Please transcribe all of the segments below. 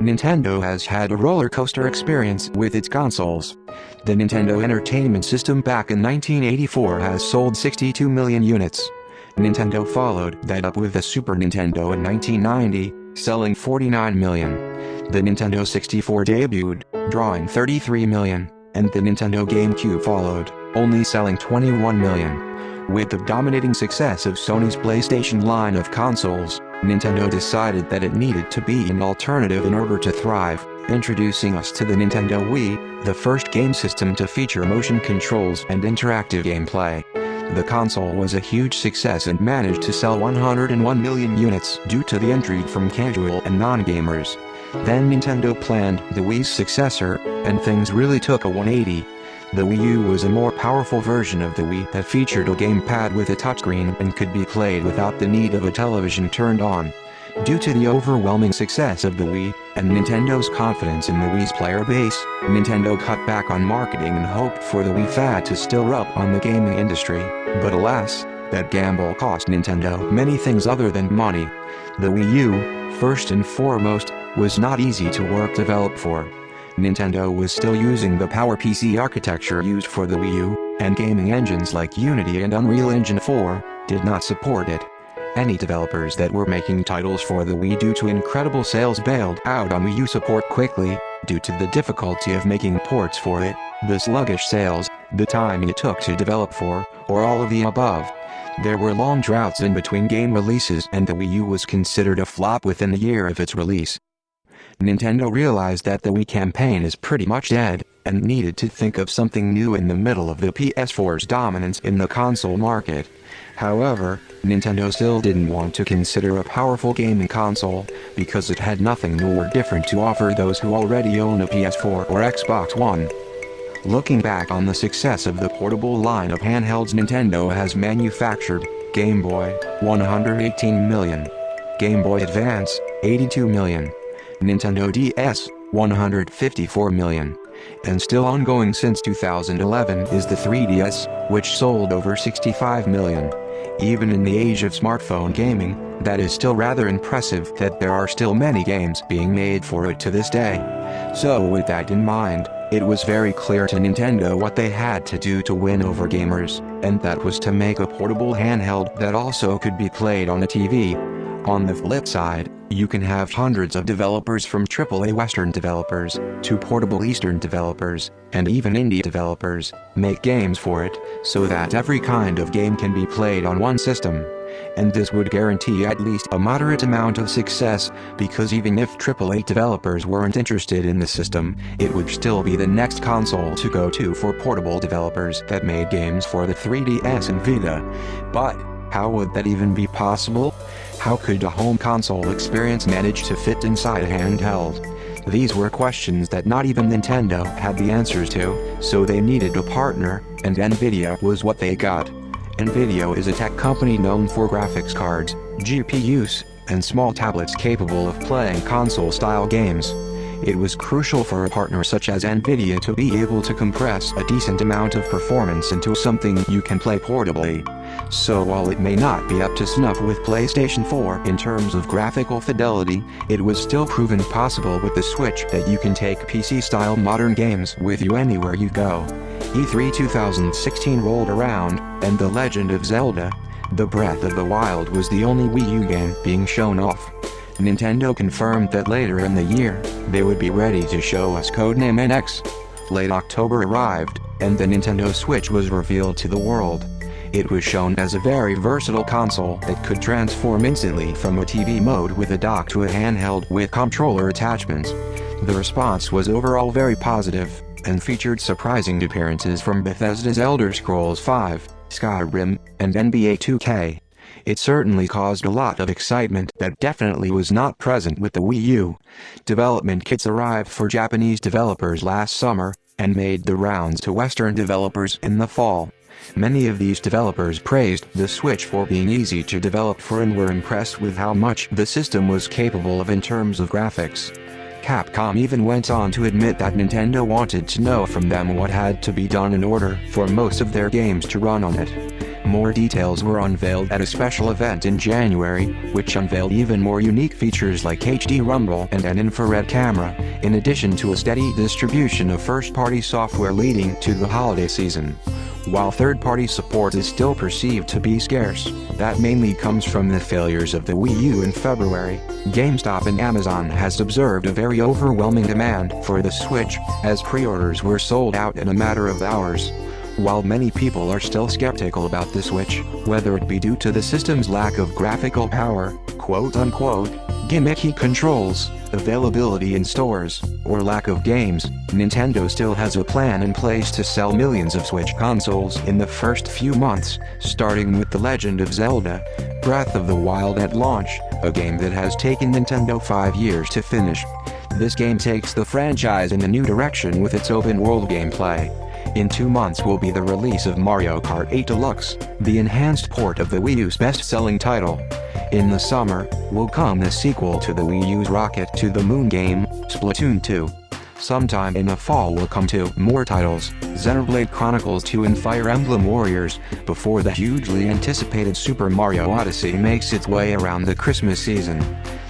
Nintendo has had a roller coaster experience with its consoles. The Nintendo Entertainment System back in 1984 has sold 62 million units. Nintendo followed that up with the Super Nintendo in 1990, selling 49 million. The Nintendo 64 debuted, drawing 33 million, and the Nintendo GameCube followed, only selling 21 million. With the dominating success of Sony's PlayStation line of consoles, Nintendo decided that it needed to be an alternative in order to thrive, introducing us to the Nintendo Wii, the first game system to feature motion controls and interactive gameplay. The console was a huge success and managed to sell 101 million units due to the intrigue from casual and non-gamers. Then Nintendo planned the Wii's successor, and things really took a 180. The Wii U was a more powerful version of the Wii that featured a gamepad with a touchscreen and could be played without the need of a television turned on. Due to the overwhelming success of the Wii, and Nintendo's confidence in the Wii's player base, Nintendo cut back on marketing and hoped for the Wii fad to stir up on the gaming industry, but alas, that gamble cost Nintendo many things other than money. The Wii U, first and foremost, was not easy to develop for. Nintendo was still using the PowerPC architecture used for the Wii U, and gaming engines like Unity and Unreal Engine 4 did not support it. Any developers that were making titles for the Wii due to incredible sales bailed out on Wii U support quickly, due to the difficulty of making ports for it, the sluggish sales, the time it took to develop for, or all of the above. There were long droughts in between game releases, and the Wii U was considered a flop within a year of its release. Nintendo realized that the Wii campaign is pretty much dead, and needed to think of something new in the middle of the PS4's dominance in the console market. However, Nintendo still didn't want to consider a powerful gaming console, because it had nothing new or different to offer those who already own a PS4 or Xbox One. Looking back on the success of the portable line of handhelds Nintendo has manufactured, Game Boy, 118 million. Game Boy Advance, 82 million. Nintendo DS, 154 million. And still ongoing since 2011 is the 3DS, which sold over 65 million. Even in the age of smartphone gaming, that is still rather impressive that there are still many games being made for it to this day. So with that in mind, it was very clear to Nintendo what they had to do to win over gamers, and that was to make a portable handheld that also could be played on a TV. On the flip side, you can have hundreds of developers from AAA Western developers, to portable Eastern developers, and even indie developers, make games for it, so that every kind of game can be played on one system. And this would guarantee at least a moderate amount of success, because even if AAA developers weren't interested in the system, it would still be the next console to go to for portable developers that made games for the 3DS and Vita. But how would that even be possible? How could a home console experience manage to fit inside a handheld? These were questions that not even Nintendo had the answers to, so they needed a partner, and Nvidia was what they got. Nvidia is a tech company known for graphics cards, GPUs, and small tablets capable of playing console-style games. It was crucial for a partner such as Nvidia to be able to compress a decent amount of performance into something you can play portably. So while it may not be up to snuff with PlayStation 4 in terms of graphical fidelity, it was still proven possible with the Switch that you can take PC-style modern games with you anywhere you go. E3 2016 rolled around, and The Legend of Zelda: The Breath of the Wild was the only Wii U game being shown off. Nintendo confirmed that later in the year, they would be ready to show us Codename NX. Late October arrived, and the Nintendo Switch was revealed to the world. It was shown as a very versatile console that could transform instantly from a TV mode with a dock to a handheld with controller attachments. The response was overall very positive, and featured surprising appearances from Bethesda's Elder Scrolls V, Skyrim, and NBA 2K. It certainly caused a lot of excitement that definitely was not present with the Wii U. Development kits arrived for Japanese developers last summer, and made the rounds to Western developers in the fall. Many of these developers praised the Switch for being easy to develop for and were impressed with how much the system was capable of in terms of graphics. Capcom even went on to admit that Nintendo wanted to know from them what had to be done in order for most of their games to run on it. More details were unveiled at a special event in January, which unveiled even more unique features like HD Rumble and an infrared camera, in addition to a steady distribution of first-party software leading to the holiday season. While third-party support is still perceived to be scarce, that mainly comes from the failures of the Wii U in February. GameStop and Amazon has observed a very overwhelming demand for the Switch, as pre-orders were sold out in a matter of hours. While many people are still skeptical about the Switch, whether it be due to the system's lack of graphical power, quote-unquote, gimmicky controls, availability in stores, or lack of games, Nintendo still has a plan in place to sell millions of Switch consoles in the first few months, starting with The Legend of Zelda: Breath of the Wild at launch, a game that has taken Nintendo 5 years to finish. This game takes the franchise in a new direction with its open-world gameplay. In 2 months will be the release of Mario Kart 8 Deluxe, the enhanced port of the Wii U's best-selling title. In the summer, will come the sequel to the Wii U's Rocket to the Moon game, Splatoon 2. Sometime in the fall will come 2 more titles, Xenoblade Chronicles 2 and Fire Emblem Warriors, before the hugely anticipated Super Mario Odyssey makes its way around the Christmas season.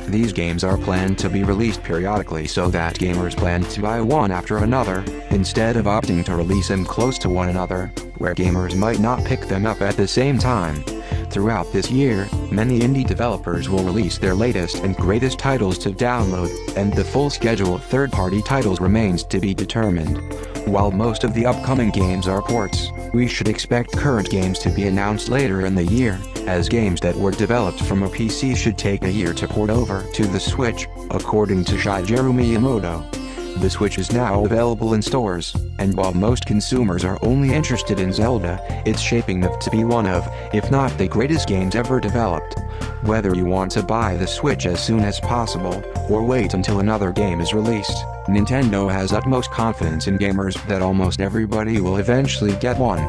These games are planned to be released periodically so that gamers plan to buy one after another, instead of opting to release them close to one another, where gamers might not pick them up at the same time. Throughout this year, many indie developers will release their latest and greatest titles to download, and the full schedule of third-party titles remains to be determined. While most of the upcoming games are ports, we should expect current games to be announced later in the year, as games that were developed from a PC should take a year to port over to the Switch, according to Shigeru Miyamoto. The Switch is now available in stores, and while most consumers are only interested in Zelda, it's shaping up to be one of, if not the greatest games ever developed. Whether you want to buy the Switch as soon as possible, or wait until another game is released, Nintendo has utmost confidence in gamers that almost everybody will eventually get one.